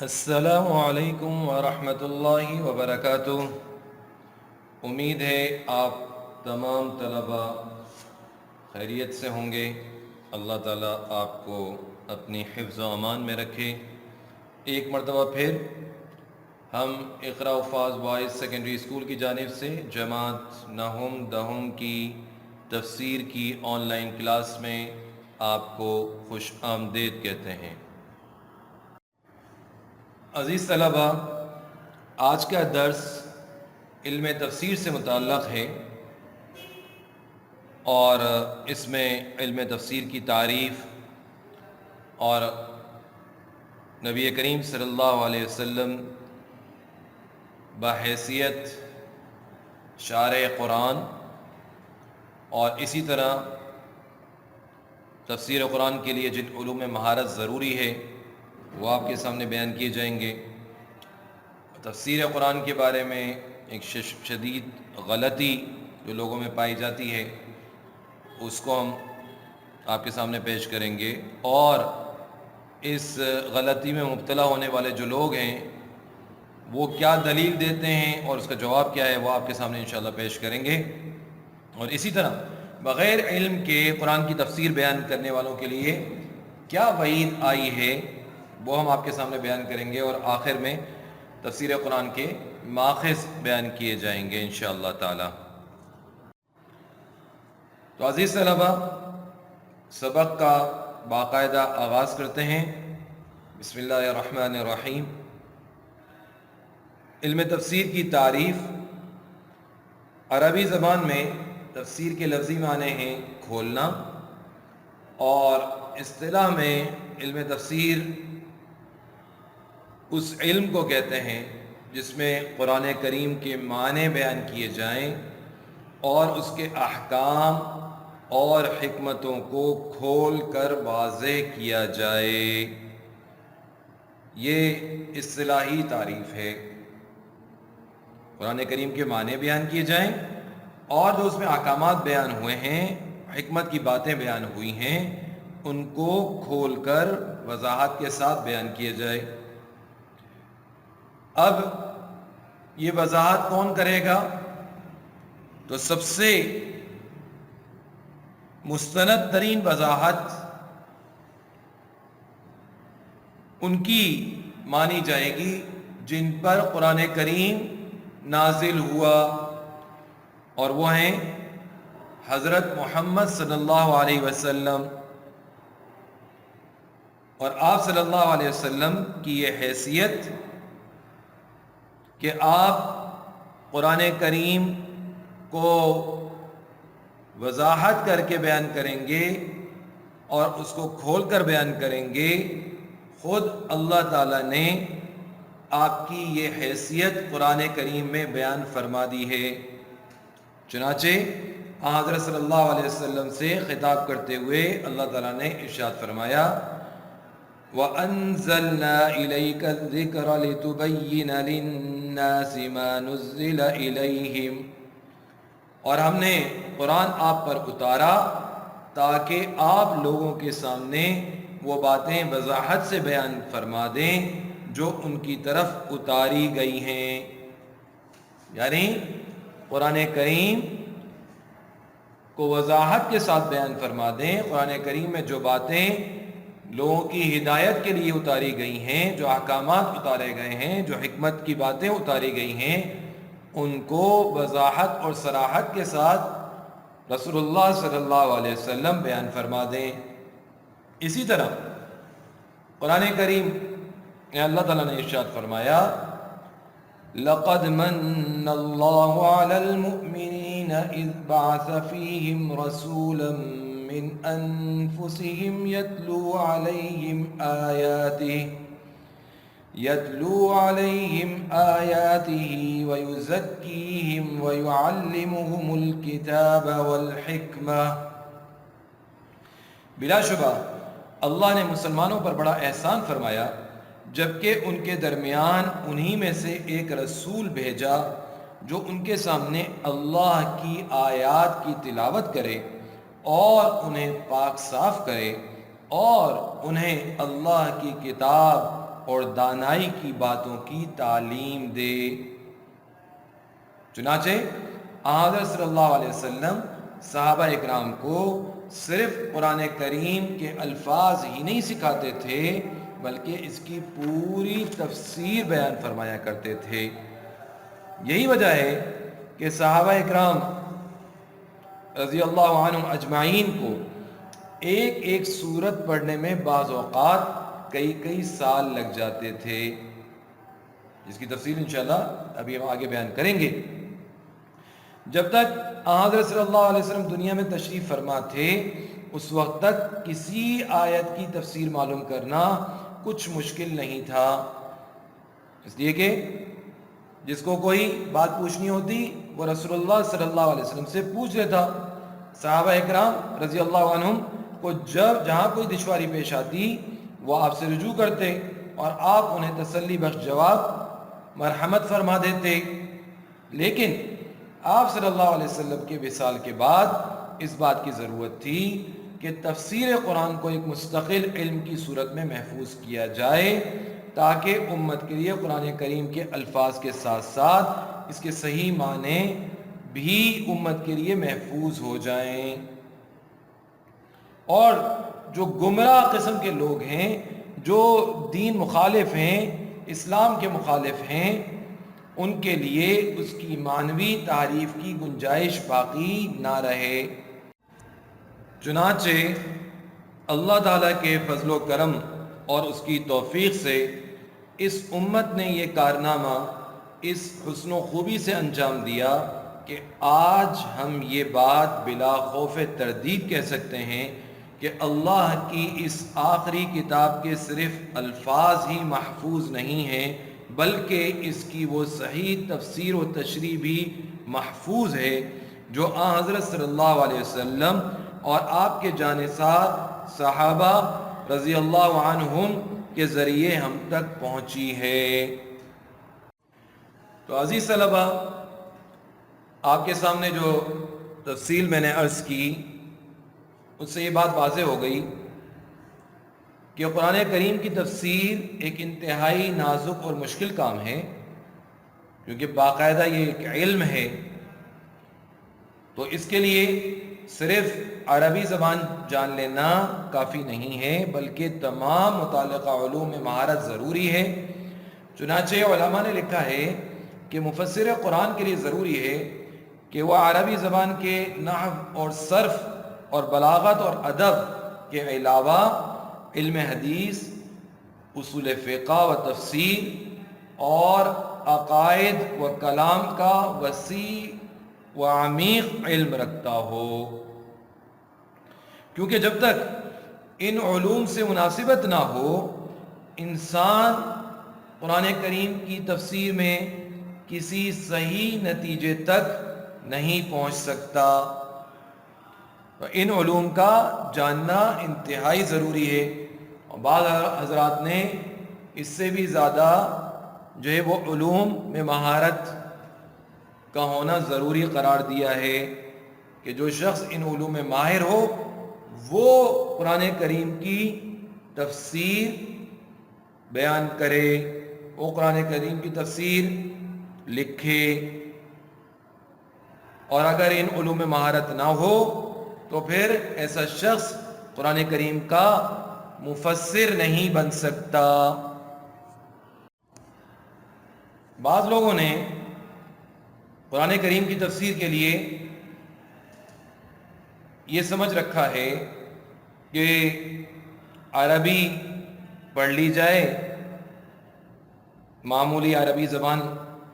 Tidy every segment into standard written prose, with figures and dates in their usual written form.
السلام علیکم ورحمۃ اللہ وبرکاتہ۔ امید ہے آپ تمام طلباء خیریت سے ہوں گے۔ اللہ تعالیٰ آپ کو اپنی حفظ و امان میں رکھے۔ ایک مرتبہ پھر ہم اقرا حفاظ بوائز سیکنڈری اسکول کی جانب سے جماعت نہم دہم کی تفسیر کی آن لائن کلاس میں آپ کو خوش آمدید کہتے ہیں۔ عزیز طلباء، آج کا درس علم تفسیر سے متعلق ہے اور اس میں علم تفسیر کی تعریف اور نبی کریم صلی اللہ علیہ وسلم بحیثیت شارع قرآن اور اسی طرح تفسیر قرآن کے لیے جن علوم میں مہارت ضروری ہے وہ آپ کے سامنے بیان کیے جائیں گے۔ تفسیر قرآن کے بارے میں ایک شدید غلطی جو لوگوں میں پائی جاتی ہے اس کو ہم آپ کے سامنے پیش کریں گے، اور اس غلطی میں مبتلا ہونے والے جو لوگ ہیں وہ کیا دلیل دیتے ہیں اور اس کا جواب کیا ہے وہ آپ کے سامنے انشاءاللہ پیش کریں گے۔ اور اسی طرح بغیر علم کے قرآن کی تفسیر بیان کرنے والوں کے لیے کیا وعید آئی ہے وہ ہم آپ کے سامنے بیان کریں گے، اور آخر میں تفسیر قرآن کے ماخذ بیان کیے جائیں گے انشاءاللہ تعالی۔ تو عزیز طلباء، سبق کا باقاعدہ آغاز کرتے ہیں۔ بسم اللہ الرحمن الرحیم۔ علم تفسیر کی تعریف۔ عربی زبان میں تفسیر کے لفظی معنی ہیں کھولنا، اور اصطلاح میں علم تفسیر اس علم کو کہتے ہیں جس میں قرآن کریم کے معنی بیان کیے جائیں اور اس کے احکام اور حکمتوں کو کھول کر واضح کیا جائے۔ یہ اصطلاحی تعریف ہے۔ قرآن کریم کے معنی بیان کیے جائیں اور جو اس میں احکامات بیان ہوئے ہیں، حکمت کی باتیں بیان ہوئی ہیں، ان کو کھول کر وضاحت کے ساتھ بیان کیے جائے۔ اب یہ وضاحت کون کرے گا؟ تو سب سے مستند ترین وضاحت ان کی مانی جائے گی جن پر قرآن کریم نازل ہوا، اور وہ ہیں حضرت محمد صلی اللہ علیہ وسلم۔ اور آپ صلی اللہ علیہ وسلم کی یہ حیثیت کہ آپ قرآن کریم کو وضاحت کر کے بیان کریں گے اور اس کو کھول کر بیان کریں گے، خود اللہ تعالیٰ نے آپ کی یہ حیثیت قرآن کریم میں بیان فرما دی ہے۔ چنانچہ حضرت صلی اللہ علیہ وسلم سے خطاب کرتے ہوئے اللہ تعالیٰ نے ارشاد فرمایا، وَأَنزَلْنَا إِلَيْكَ الذِّكْرَ لِتُبَيِّنَ لِلنَّاسِ مَا نُزِّلَ إِلَيْهِمْ، اور ہم نے قرآن آپ پر اتارا تاکہ آپ لوگوں کے سامنے وہ باتیں وضاحت سے بیان فرما دیں جو ان کی طرف اتاری گئی ہیں۔ یعنی قرآن کریم کو وضاحت کے ساتھ بیان فرما دیں۔ قرآن کریم میں جو باتیں لوگوں کی ہدایت کے لیے اتاری گئی ہیں، جو احکامات اتارے گئے ہیں، جو حکمت کی باتیں اتاری گئی ہیں، ان کو وضاحت اور صراحت کے ساتھ رسول اللہ صلی اللہ علیہ وسلم بیان فرما دیں۔ اسی طرح قرآن کریم میں اللہ تعالیٰ نے ارشاد فرمایا، لَقَدْ مَنَّ اللَّهُ عَلَى الْمُؤْمِنِينَ إِذْ بَعَثَ فِيهِمْ رَسُولًا مِّنْ أَنفُسِهِمْ يَتْلُو عَلَيْهِمْ آيَاتِهِ وَيُزَكِّيهِمْ وَيُعَلِّمُهُمُ الْكِتَابَ وَالْحِكْمَةَ۔ بلا شبہ اللہ نے مسلمانوں پر بڑا احسان فرمایا جبکہ ان کے درمیان انہی میں سے ایک رسول بھیجا جو ان کے سامنے اللہ کی آیات کی تلاوت کرے اور انہیں پاک صاف کرے اور انہیں اللہ کی کتاب اور دانائی کی باتوں کی تعلیم دے۔ چنانچہ حضرت صلی اللہ علیہ وسلم صحابہ اکرام کو صرف قرآن کریم کے الفاظ ہی نہیں سکھاتے تھے بلکہ اس کی پوری تفسیر بیان فرمایا کرتے تھے۔ یہی وجہ ہے کہ صحابہ اکرام رضی اللہ عنہم اجمعین کو ایک ایک سورت پڑھنے میں بعض اوقات کئی سال لگ جاتے تھے، جس کی تفصیل انشاءاللہ ابھی ہم آگے بیان کریں گے۔ جب تک حضرت صلی اللہ علیہ وسلم دنیا میں تشریف فرما تھے اس وقت تک کسی آیت کی تفسیر معلوم کرنا کچھ مشکل نہیں تھا، اس لیے کہ جس کو کوئی بات پوچھنی ہوتی وہ رسول اللہ صلی اللہ علیہ وسلم سے پوچھ لیتا۔ صحابہ اکرام رضی اللہ عنہم کو جہاں کوئی دشواری پیش آتی وہ آپ سے رجوع کرتے اور آپ انہیں تسلی بخش جواب مرحمت فرما دیتے۔ لیکن آپ صلی اللہ علیہ وسلم کے وصال کے بعد اس بات کی ضرورت تھی کہ تفسیر قرآن کو ایک مستقل علم کی صورت میں محفوظ کیا جائے تاکہ امت کے لیے قرآن کریم کے الفاظ کے ساتھ ساتھ اس کے صحیح معنی بھی امت کے لیے محفوظ ہو جائیں، اور جو گمراہ قسم کے لوگ ہیں، جو دین مخالف ہیں، اسلام کے مخالف ہیں، ان کے لیے اس کی معنوی تعریف کی گنجائش باقی نہ رہے۔ چنانچہ اللہ تعالیٰ کے فضل و کرم اور اس کی توفیق سے اس امت نے یہ کارنامہ اس حسن و خوبی سے انجام دیا کہ آج ہم یہ بات بلا خوف تردید کہہ سکتے ہیں کہ اللہ کی اس آخری کتاب کے صرف الفاظ ہی محفوظ نہیں ہیں بلکہ اس کی وہ صحیح تفسیر و تشریح بھی محفوظ ہے جو حضرت صلی اللہ علیہ وسلم اور آپ کے جانثار صحابہ رضی اللہ عنہم کے ذریعے ہم تک پہنچی ہے۔ تو عزیز طلبہ، آپ کے سامنے جو تفصیل میں نے عرض کی اس سے یہ بات واضح ہو گئی کہ قرآن کریم کی تفسیر ایک انتہائی نازک اور مشکل کام ہے، کیونکہ باقاعدہ یہ ایک علم ہے۔ تو اس کے لیے صرف عربی زبان جان لینا کافی نہیں ہے بلکہ تمام متعلقہ علوم میں مہارت ضروری ہے۔ چنانچہ علماء نے لکھا ہے کہ مفسر قرآن کے لیے ضروری ہے کہ وہ عربی زبان کے نحو اور صرف اور بلاغت اور ادب کے علاوہ علم حدیث، اصول فقہ و تفسیر اور عقائد و کلام کا وسیع و عمیق علم رکھتا ہو، کیونکہ جب تک ان علوم سے مناسبت نہ ہو انسان قرآن کریم کی تفسیر میں کسی صحیح نتیجے تک نہیں پہنچ سکتا۔ ان علوم کا جاننا انتہائی ضروری ہے، اور بعض حضرات نے اس سے بھی زیادہ جو ہے وہ علوم میں مہارت کا ہونا ضروری قرار دیا ہے کہ جو شخص ان علوم میں ماہر ہو وہ قرآن کریم کی تفسیر بیان کرے، وہ قرآن کریم کی تفسیر لکھے، اور اگر ان علوم میں مہارت نہ ہو تو پھر ایسا شخص قرآن کریم کا مفسر نہیں بن سکتا۔ بعض لوگوں نے قرآن کریم کی تفسیر کے لیے یہ سمجھ رکھا ہے کہ عربی پڑھ لی جائے، معمولی عربی زبان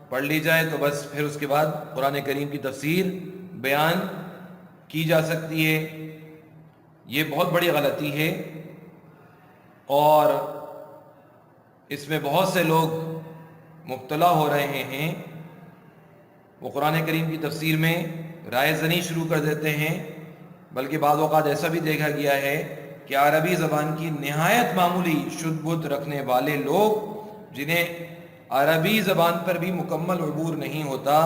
پڑھ لی جائے تو بس پھر اس کے بعد قرآن کریم کی تفسیر بیان کی جا سکتی ہے۔ یہ بہت بڑی غلطی ہے، اور اس میں بہت سے لوگ مبتلا ہو رہے ہیں۔ وہ قرآن کریم کی تفسیر میں رائے زنی شروع کر دیتے ہیں، بلکہ بعض اوقات ایسا بھی دیکھا گیا ہے کہ عربی زبان کی نہایت معمولی شدھ بدھ رکھنے والے لوگ جنہیں عربی زبان پر بھی مکمل عبور نہیں ہوتا،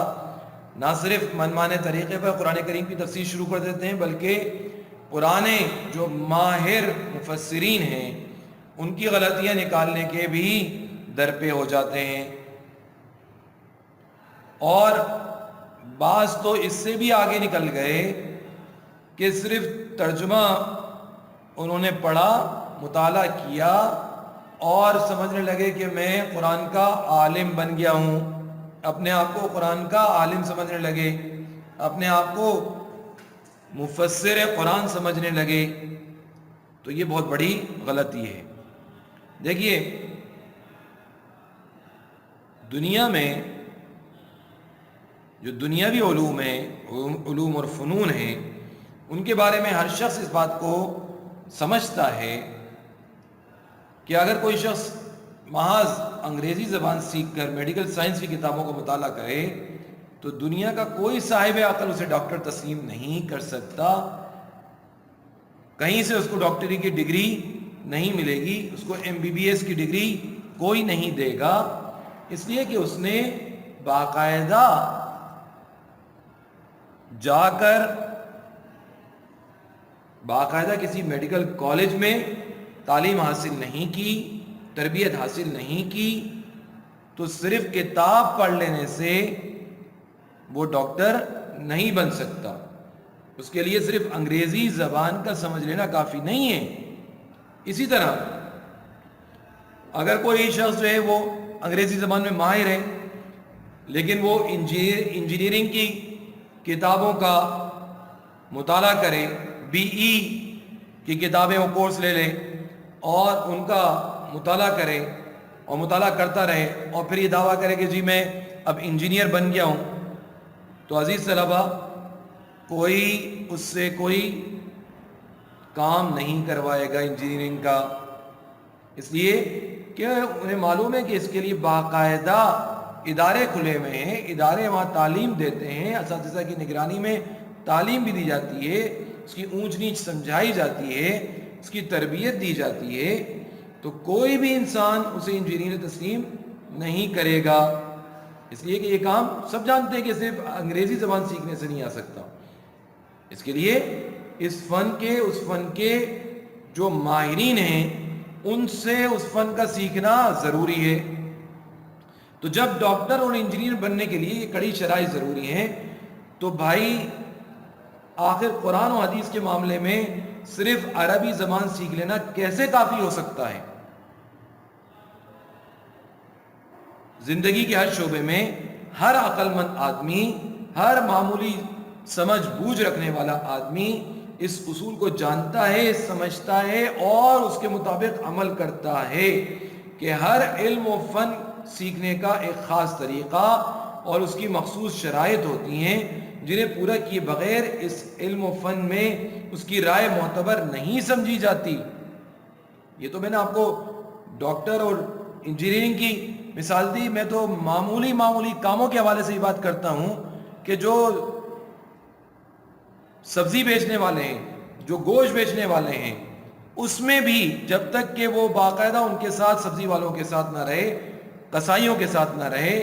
نہ صرف منمانے طریقے پر قرآن کریم کی تفسیر شروع کر دیتے ہیں بلکہ پرانے جو ماہر مفسرین ہیں ان کی غلطیاں نکالنے کے بھی درپے ہو جاتے ہیں. اور بعض تو اس سے بھی آگے نکل گئے کہ صرف ترجمہ انہوں نے پڑھا، مطالعہ کیا اور سمجھنے لگے کہ میں قرآن کا عالم بن گیا ہوں، اپنے آپ کو قرآن کا عالم سمجھنے لگے، اپنے آپ کو مفسر قرآن سمجھنے لگے. تو یہ بہت بڑی غلطی ہے. دیکھیے، دنیا میں جو دنیاوی علوم ہیں، علوم اور فنون ہیں، ان کے بارے میں ہر شخص اس بات کو سمجھتا ہے کہ اگر کوئی شخص محض انگریزی زبان سیکھ کر میڈیکل سائنس کی کتابوں کا مطالعہ کرے تو دنیا کا کوئی صاحب عقل اسے ڈاکٹر تسلیم نہیں کر سکتا. کہیں سے اس کو ڈاکٹری کی ڈگری نہیں ملے گی، اس کو MBBS کی ڈگری کوئی نہیں دے گا، اس لیے کہ اس نے باقاعدہ جا کر کسی میڈیکل کالج میں تعلیم حاصل نہیں کی، تربیت حاصل نہیں کی. تو صرف کتاب پڑھ لینے سے وہ ڈاکٹر نہیں بن سکتا. اس کے لیے صرف انگریزی زبان کا سمجھ لینا کافی نہیں ہے. اسی طرح اگر کوئی شخص جو ہے وہ انگریزی زبان میں ماہر ہے لیکن وہ انجینئرنگ کی کتابوں کا مطالعہ کرے، BE کی کتابیں وہ کورس لے لے اور ان کا مطالعہ کرے اور مطالعہ کرتا رہے اور پھر یہ دعویٰ کرے کہ جی میں اب انجینئر بن گیا ہوں، تو عزیز طلبہ کوئی اس سے کوئی کام نہیں کروائے گا انجینئرنگ کا، اس لیے کہ انہیں معلوم ہے کہ اس کے لیے باقاعدہ ادارے کھلے ہوئے ہیں، ادارے وہاں تعلیم دیتے ہیں، اساتذہ کی نگرانی میں تعلیم بھی دی جاتی ہے، اس کی اونچ نیچ سمجھائی جاتی ہے، اس کی تربیت دی جاتی ہے. تو کوئی بھی انسان اسے انجینئر تسلیم نہیں کرے گا، اس لیے کہ یہ کام سب جانتے ہیں کہ صرف انگریزی زبان سیکھنے سے نہیں آ سکتا. اس کے لیے اس فن کے جو ماہرین ہیں ان سے اس فن کا سیکھنا ضروری ہے. تو جب ڈاکٹر اور انجینئر بننے کے لیے یہ کڑی شرائط ضروری ہیں تو بھائی آخر قرآن و حدیث کے معاملے میں صرف عربی زبان سیکھ لینا کیسے کافی ہو سکتا ہے؟ زندگی کے ہر شعبے میں ہر عقل مند آدمی، ہر معمولی سمجھ بوجھ رکھنے والا آدمی اس اصول کو جانتا ہے، سمجھتا ہے اور اس کے مطابق عمل کرتا ہے کہ ہر علم و فن سیکھنے کا ایک خاص طریقہ اور اس کی مخصوص شرائط ہوتی ہیں جنہیں پورا کیے بغیر اس علم و فن میں اس کی رائے معتبر نہیں سمجھی جاتی. یہ تو میں نے آپ کو ڈاکٹر اور انجینئرنگ کی مثال دی، میں تو معمولی کاموں کے حوالے سے یہ بات کرتا ہوں کہ جو سبزی بیچنے والے ہیں، جو گوشت بیچنے والے ہیں، اس میں بھی جب تک کہ وہ باقاعدہ ان کے ساتھ سبزی والوں کے ساتھ نہ رہے، قصائیوں کے ساتھ نہ رہے،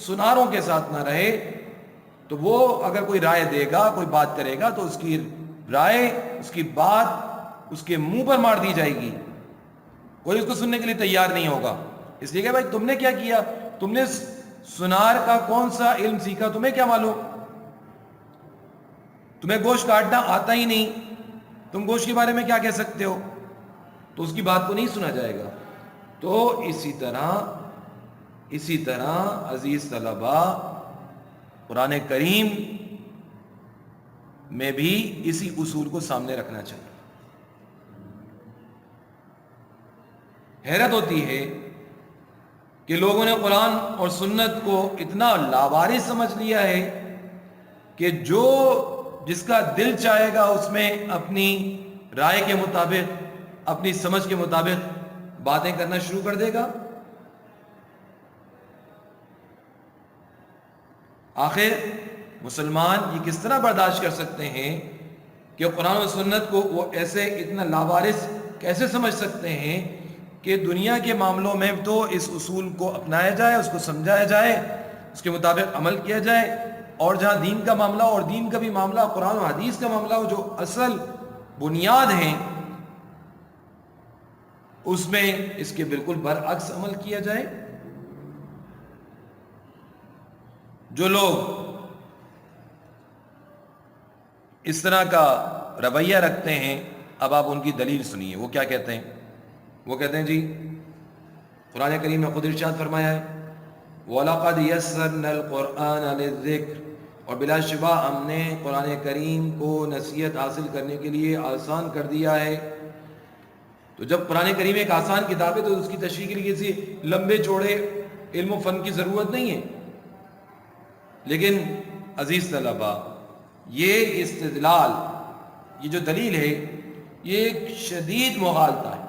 سناروں کے ساتھ نہ رہے، تو وہ اگر کوئی رائے دے گا، کوئی بات کرے گا تو اس کی رائے، اس کی بات اس کے منہ پر مار دی جائے گی، کوئی اس کو سننے کے لیے تیار نہیں ہوگا. اس لیے کہ بھائی تم نے کیا کیا، تم نے سنار کا کون سا علم سیکھا، تمہیں کیا معلوم، تمہیں گوشت کاٹنا آتا ہی نہیں، تم گوشت کے بارے میں کیا کہہ سکتے ہو، تو اس کی بات کو نہیں سنا جائے گا. تو اسی طرح عزیز طلبہ قرآن کریم میں بھی اسی اصول کو سامنے رکھنا چاہیے. حیرت ہوتی ہے کہ لوگوں نے قرآن اور سنت کو اتنا لاوارث سمجھ لیا ہے کہ جس کا دل چاہے گا اس میں اپنی رائے کے مطابق، اپنی سمجھ کے مطابق باتیں کرنا شروع کر دے گا. آخر مسلمان یہ کس طرح برداشت کر سکتے ہیں کہ قرآن و سنت کو وہ ایسے اتنا لاوارث کیسے سمجھ سکتے ہیں کہ دنیا کے معاملوں میں تو اس اصول کو اپنایا جائے، اس کو سمجھایا جائے، اس کے مطابق عمل کیا جائے، اور جہاں دین کا معاملہ اور دین کا بھی معاملہ قرآن و حدیث کا معاملہ جو اصل بنیاد ہیں اس میں اس کے بالکل برعکس عمل کیا جائے؟ جو لوگ اس طرح کا رویہ رکھتے ہیں، اب آپ ان کی دلیل سنیے، وہ کیا کہتے ہیں؟ وہ کہتے ہیں جی قرآن کریم نے خود ارشاد فرمایا ہے وَلَقَدْ يَسَّرْنَا الْقُرْآنَ لِلذِّكْرِ، اور بلا شبہ ہم نے قرآن کریم کو نصیحت حاصل کرنے کے لیے آسان کر دیا ہے۔ تو جب قرآن کریم ایک آسان کتاب ہے تو اس کی تشریح کے لیے کسی لمبے چوڑے علم و فن کی ضرورت نہیں ہے۔ لیکن عزیز طلبہ، یہ استدلال، یہ جو دلیل ہے، یہ ایک شدید مغالطہ ہے،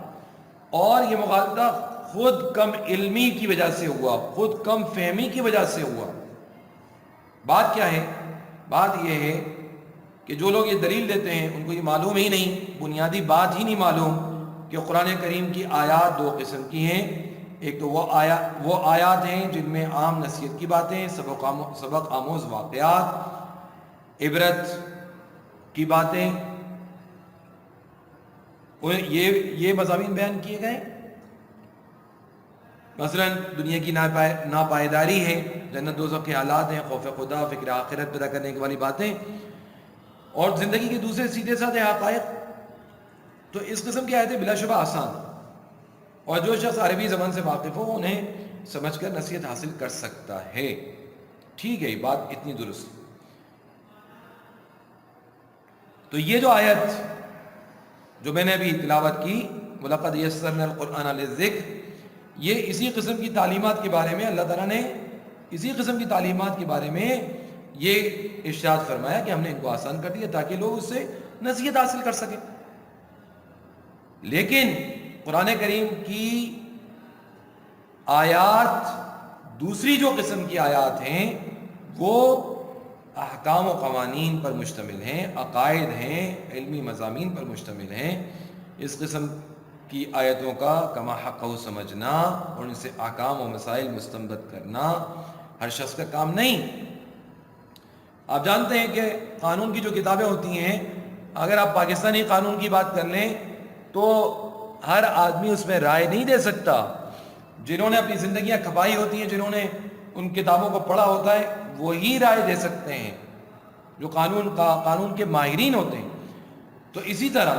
اور یہ مغالطہ خود کم علمی کی وجہ سے ہوا، خود کم فہمی کی وجہ سے ہوا۔ بات کیا ہے؟ بات یہ ہے کہ جو لوگ یہ دلیل دیتے ہیں ان کو یہ معلوم ہی نہیں، بنیادی بات ہی نہیں معلوم کہ قرآن کریم کی آیات دو قسم کی ہیں۔ ایک تو وہ آیات ہیں جن میں عام نصیحت کی باتیں، سبق آموز واقعات، عبرت کی باتیں، یہ مضامین بیان کیے گئے۔ مثلا دنیا کی ناپائیداری ہے، جنت دوزخ کے حالات ہیں، خوف خدا، فکر آخرت پیدا کرنے کی والی باتیں، اور زندگی کے دوسرے سیدھے سادھے حقائق۔ تو اس قسم کی آیتیں بلا شبہ آسان، اور جو شخص عربی زبان سے واقف ہو انہیں سمجھ کر نصیحت حاصل کر سکتا ہے۔ ٹھیک ہے، یہ بات اتنی درست۔ تو یہ جو آیت جو میں نے ابھی تلاوت کی وَلَقَدْ يَسَّرْنَا الْقُرْآنَ لِلذِّكْرِ، یہ اسی قسم کی تعلیمات کے بارے میں اللہ تعالیٰ نے اسی قسم کی تعلیمات کے بارے میں یہ ارشاد فرمایا کہ ہم نے ان کو آسان کر دیا تاکہ لوگ اس سے نصیحت حاصل کر سکیں۔ لیکن قرآن کریم کی آیات، دوسری جو قسم کی آیات ہیں، وہ احکام و قوانین پر مشتمل ہیں، عقائد ہیں، علمی مضامین پر مشتمل ہیں۔ اس قسم کی آیتوں کا کما حق سمجھنا اور ان سے احکام و مسائل مستنبط کرنا ہر شخص کا کام نہیں۔ آپ جانتے ہیں کہ قانون کی جو کتابیں ہوتی ہیں، اگر آپ پاکستانی قانون کی بات کر لیں تو ہر آدمی اس میں رائے نہیں دے سکتا۔ جنہوں نے اپنی زندگیاں کھپائی ہوتی ہیں، جنہوں نے ان کتابوں کو پڑھا ہوتا ہے، وہی رائے دے سکتے ہیں جو قانون کے ماہرین ہوتے ہیں۔ تو اسی طرح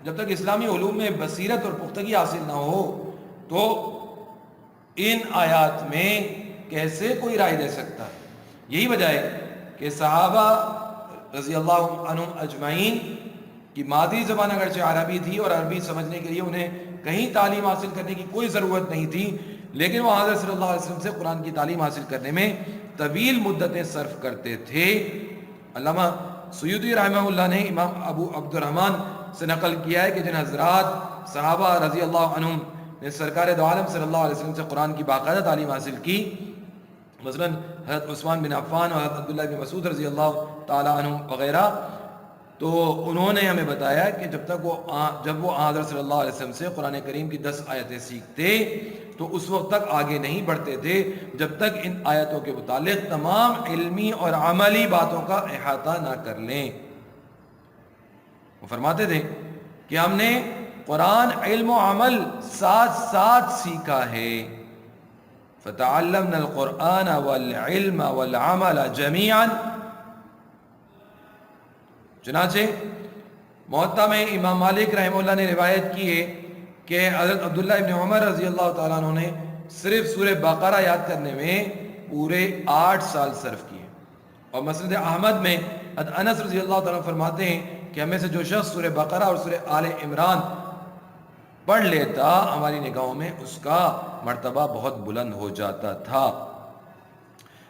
جب تک اسلامی علوم میں بصیرت اور پختگی حاصل نہ ہو تو ان آیات میں کیسے کوئی رائے دے سکتا ہے؟ یہی وجہ ہے کہ صحابہ رضی اللہ عنہم اجمعین کی مادری زبان اگرچہ عربی تھی اور عربی سمجھنے کے لیے انہیں کہیں تعلیم حاصل کرنے کی کوئی ضرورت نہیں تھی، لیکن وہ حضرت صلی اللہ علیہ وسلم سے قرآن کی تعلیم حاصل کرنے میں طویل مدتیں صرف کرتے تھے۔ علامہ سیوطی رحمہ اللہ نے امام ابو عبد الرحمن سے نقل کیا ہے کہ جن حضرات صحابہ رضی اللہ عنہم نے سرکار دو عالم صلی اللہ علیہ وسلم سے قرآن کی باقاعدہ تعلیم حاصل کی، مثلا حضرت عثمان بن عفان اور حضرت عبداللہ بن مسعود رضی اللہ تعالیٰ عنہ وغیرہ، تو انہوں نے ہمیں بتایا کہ جب وہ حضرت صلی اللہ علیہ وسلم سے قرآن کریم کی 10 آیتیں سیکھتے تو اس وقت تک آگے نہیں بڑھتے تھے جب تک ان آیتوں کے متعلق تمام علمی اور عملی باتوں کا احاطہ نہ کر لیں۔ وہ فرماتے تھے کہ ہم نے قرآن علم و عمل ساتھ ساتھ سیکھا ہے، فَتَعَلَّمْنَا الْقُرْآنَ وَالْعِلْمَ وَالْعَمَلَ جَمِيعًا۔ چنانچہ موطا میں امام مالک رحمہ اللہ نے روایت کی ہے کہ حضرت عبداللہ ابن عمر رضی اللہ تعالیٰ عنہ نے صرف سورہ بقرہ یاد کرنے میں پورے 8 سال صرف کیے، اور مسند احمد میں حضرت انس رضی اللہ تعالیٰ فرماتے ہیں کہ ہمیں سے جو شخص سورہ بقرہ اور سورہ آل عمران پڑھ لیتا ہماری نگاہوں میں اس کا مرتبہ بہت بلند ہو جاتا تھا۔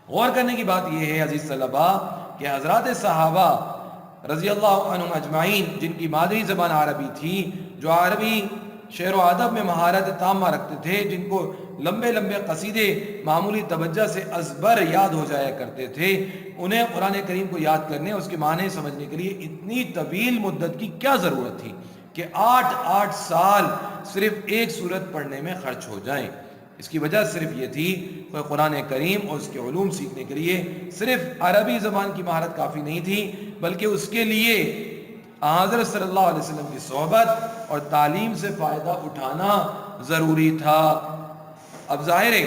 غور کرنے کی بات یہ ہے عزیز طلبہ کہ حضرات صحابہ رضی اللہ عنہم اجمعین جن کی مادری زبان عربی تھی، جو عربی شعر و ادب میں مہارت تامہ رکھتے تھے، جن کو لمبے لمبے قصیدے معمولی توجہ سے ازبر یاد ہو جایا کرتے تھے، انہیں قرآن کریم کو یاد کرنے، اس کے معنی سمجھنے کے لیے اتنی طویل مدت کی کیا ضرورت تھی کہ 8 سال صرف ایک سورت پڑھنے میں خرچ ہو جائیں؟ اس کی وجہ صرف یہ تھی کہ قرآن کریم اور اس کے علوم سیکھنے کے لیے صرف عربی زبان کی مہارت کافی نہیں تھی، بلکہ اس کے لیے حضرت صلی اللہ علیہ وسلم کی صحبت اور تعلیم سے فائدہ اٹھانا ضروری تھا۔ اب ظاہر ہے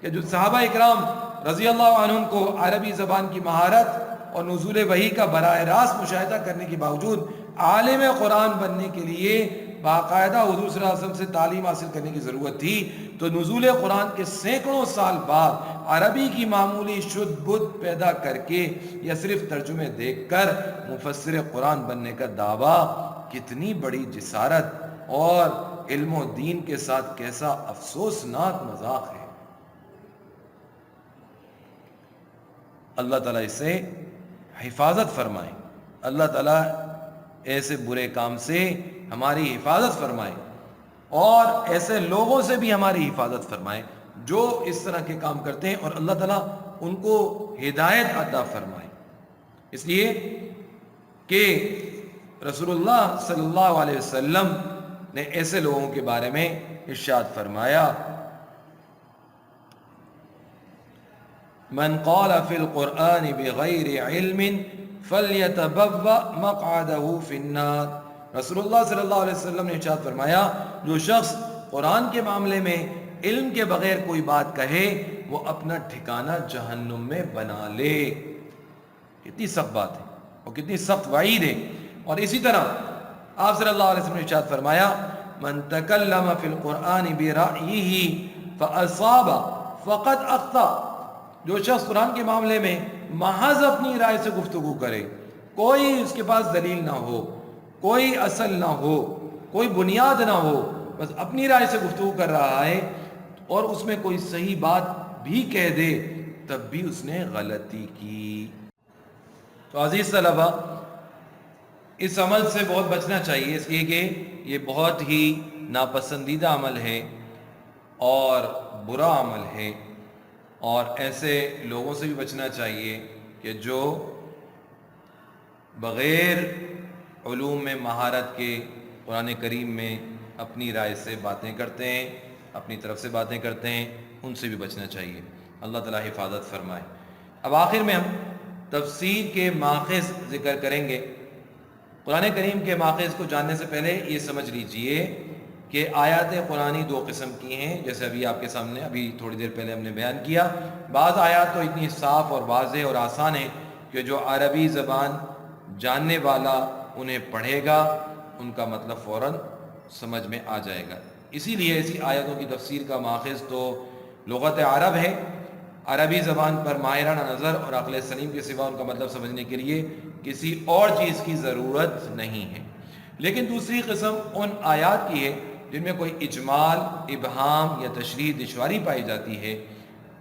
کہ جو صحابہ اکرام رضی اللہ عنہم کو عربی زبان کی مہارت اور نزول وحی کا براہ راست مشاہدہ کرنے کے باوجود عالم قرآن بننے کے لیے باقاعدہ حضور صلی اللہ علیہ وسلم سے تعلیم حاصل کرنے کی ضرورت تھی، تو نزول قرآن کے سینکڑوں سال بعد عربی کی معمولی شد بدھ پیدا کر کے یا صرف ترجمے دیکھ کر مفسر قرآن بننے کا دعویٰ کتنی بڑی جسارت اور علم و دین کے ساتھ کیسا افسوسناک مذاق ہے۔ اللہ تعالیٰ اس سے حفاظت فرمائے، اللہ تعالیٰ ایسے برے کام سے ہماری حفاظت فرمائے اور ایسے لوگوں سے بھی ہماری حفاظت فرمائے جو اس طرح کے کام کرتے ہیں، اور اللہ تعالیٰ ان کو ہدایت عطا فرمائے۔ اس لیے کہ رسول اللہ صلی اللہ علیہ وسلم نے ایسے لوگوں کے بارے میں ارشاد فرمایا، من قال فی القرآن بغیر علم فلیتبوأ مقعدہ فی النار۔ رسول اللہ صلی اللہ علیہ وسلم نے ارشاد فرمایا، جو شخص قرآن کے معاملے میں علم کے بغیر کوئی بات کہے وہ اپنا ٹھکانہ جہنم میں بنا لے۔ کتنی سخت بات ہے اور کتنی سخت وعید ہے۔ اور اسی طرح آپ صلی اللہ علیہ وسلم نے ارشاد فرمایا، من تکلم فی القرآن برأیہ فاصاب فقد اخطأ۔ جو شخص قرآن کے معاملے میں محض اپنی رائے سے گفتگو کرے، کوئی اس کے پاس دلیل نہ ہو، کوئی اصل نہ ہو، کوئی بنیاد نہ ہو، بس اپنی رائے سے گفتگو کر رہا ہے اور اس میں کوئی صحیح بات بھی کہہ دے تب بھی اس نے غلطی کی۔ تو عزیز طلبہ، اس عمل سے بہت بچنا چاہیے، اس لیے کہ یہ بہت ہی ناپسندیدہ عمل ہے اور برا عمل ہے، اور ایسے لوگوں سے بھی بچنا چاہیے کہ جو بغیر علوم میں مہارت کے قرآن کریم میں اپنی رائے سے باتیں کرتے ہیں، اپنی طرف سے باتیں کرتے ہیں، ان سے بھی بچنا چاہیے۔ اللہ تعالیٰ حفاظت فرمائے۔ اب آخر میں ہم تفسیر کے ماخذ ذکر کریں گے۔ قرآن کریم کے ماخذ کو جاننے سے پہلے یہ سمجھ لیجئے کہ آیات قرآنی دو قسم کی ہیں، جیسے ابھی آپ کے سامنے ابھی تھوڑی دیر پہلے ہم نے بیان کیا۔ بعض آیات تو اتنی صاف اور واضح اور آسان ہیں کہ جو عربی زبان جاننے والا انہیں پڑھے گا ان کا مطلب فوراً سمجھ میں آ جائے گا۔ اسی لیے ایسی آیتوں کی تفسیر کا ماخذ تو لغت عرب ہے۔ عربی زبان پر ماہرانہ نظر اور عقل سلیم کے سوا ان کا مطلب سمجھنے کے لیے کسی اور چیز کی ضرورت نہیں ہے۔ لیکن دوسری قسم ان آیات کی ہے جن میں کوئی اجمال، ابہام یا تشریح دشواری پائی جاتی ہے،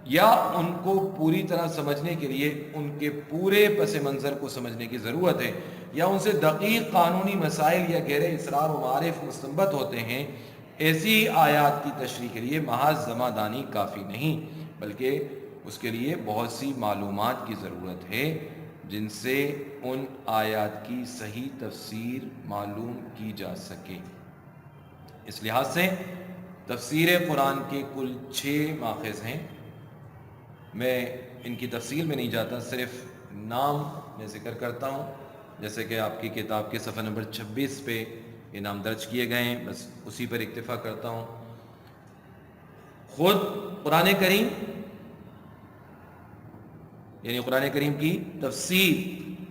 یا ان کو پوری طرح سمجھنے کے لیے ان کے پورے پس منظر کو سمجھنے کی ضرورت ہے، یا ان سے دقیق قانونی مسائل یا گہرے اسرار و معارف مستنبط ہوتے ہیں۔ ایسی آیات کی تشریح کے لیے محض زمادانی کافی نہیں، بلکہ اس کے لیے بہت سی معلومات کی ضرورت ہے جن سے ان آیات کی صحیح تفسیر معلوم کی جا سکے۔ اس لحاظ سے تفسیر قرآن کے کل 6 ماخذ ہیں۔ میں ان کی تفصیل میں نہیں جاتا، صرف نام میں ذکر کرتا ہوں، جیسے کہ آپ کی کتاب کے صفحہ نمبر 26 پہ یہ نام درج کیے گئے ہیں، بس اسی پر اکتفا کرتا ہوں۔ خود قرآن کریم یعنی قرآن کریم کی تفسیر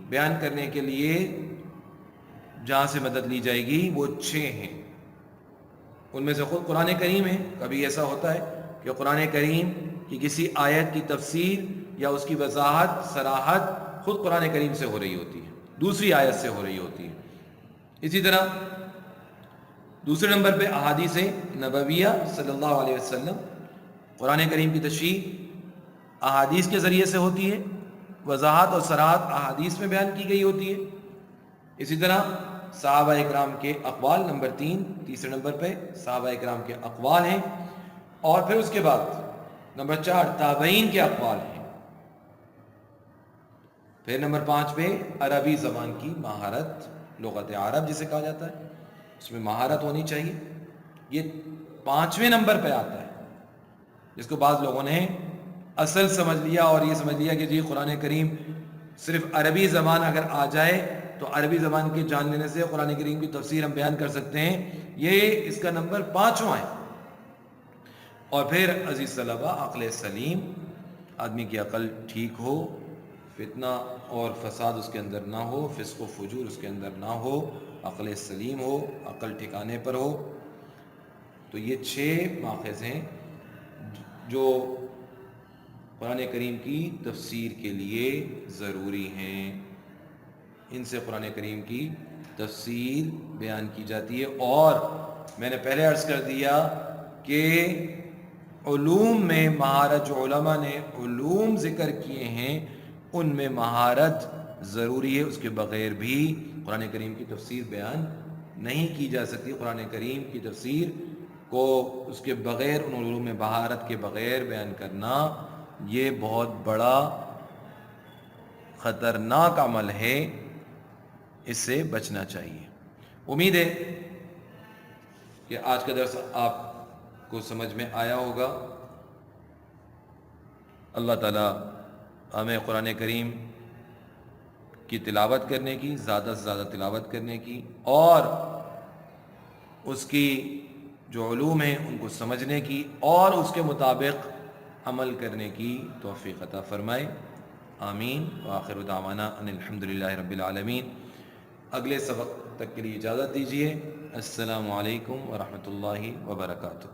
بیان کرنے کے لیے جہاں سے مدد لی جائے گی وہ 6 ہیں۔ ان میں سے خود قرآن کریم ہے۔ کبھی ایسا ہوتا ہے کہ قرآن کریم کی کسی آیت کی تفسیر یا اس کی وضاحت، صراحت خود قرآن کریم سے ہو رہی ہوتی ہے، دوسری آیت سے ہو رہی ہوتی ہے۔ اسی طرح دوسرے نمبر پہ احادیث نبویہ صلی اللہ علیہ وسلم، قرآن کریم کی تشریح احادیث کے ذریعے سے ہوتی ہے، وضاحت اور صراحت احادیث میں بیان کی گئی ہوتی ہے۔ اسی طرح صحابہ اکرام کے اقوال، نمبر 3 تیسرے نمبر پہ صحابہ اکرام کے اقوال ہیں، اور پھر اس کے بعد نمبر 4 تابعین کے اقوال ہیں، پھر نمبر 5 پہ عربی زبان کی مہارت، لغت عرب جسے کہا جاتا ہے، اس میں مہارت ہونی چاہیے۔ یہ 5ویں نمبر پہ آتا ہے، جس کو بعض لوگوں نے اصل سمجھ لیا اور یہ سمجھ لیا کہ جی قرآن کریم صرف عربی زبان اگر آ جائے تو عربی زبان کے جان لینے سے قرآن کریم کی تفسیر ہم بیان کر سکتے ہیں. یہ اس کا نمبر 5واں ہے. اور پھر عزیز طلبہ عقل سلیم، آدمی کی عقل ٹھیک ہو، فتنہ اور فساد اس کے اندر نہ ہو، فسق و فجور اس کے اندر نہ ہو، عقل سلیم ہو، عقل ٹھکانے پر ہو. تو یہ 6 ماخذ ہیں جو قرآن کریم کی تفسیر کے لیے ضروری ہیں. ان سے قرآن کریم کی تفسیر بیان کی جاتی ہے. اور میں نے پہلے عرض کر دیا کہ علوم میں مہارت، جو علماء نے علوم ذکر کیے ہیں ان میں مہارت ضروری ہے. اس کے بغیر بھی قرآن کریم کی تفسیر بیان نہیں کی جا سکتی. قرآن کریم کی تفسیر کو اس کے بغیر، ان علوم میں مہارت کے بغیر بیان کرنا یہ بہت بڑا خطرناک عمل ہے. اس سے بچنا چاہیے. امید ہے کہ آج کا درس آپ کو سمجھ میں آیا ہوگا. اللہ تعالیٰ ہمیں قرآن کریم کی تلاوت کرنے کی، زیادہ سے زیادہ تلاوت کرنے کی، اور اس کی جو علوم ہیں ان کو سمجھنے کی اور اس کے مطابق عمل کرنے کی توفیق عطا فرمائے. آمین. وآخر دعوانا ان الحمدللہ رب العالمین. اگلے سبق تک کے لیے اجازت دیجیے. السلام علیکم ورحمۃ اللہ وبرکاتہ.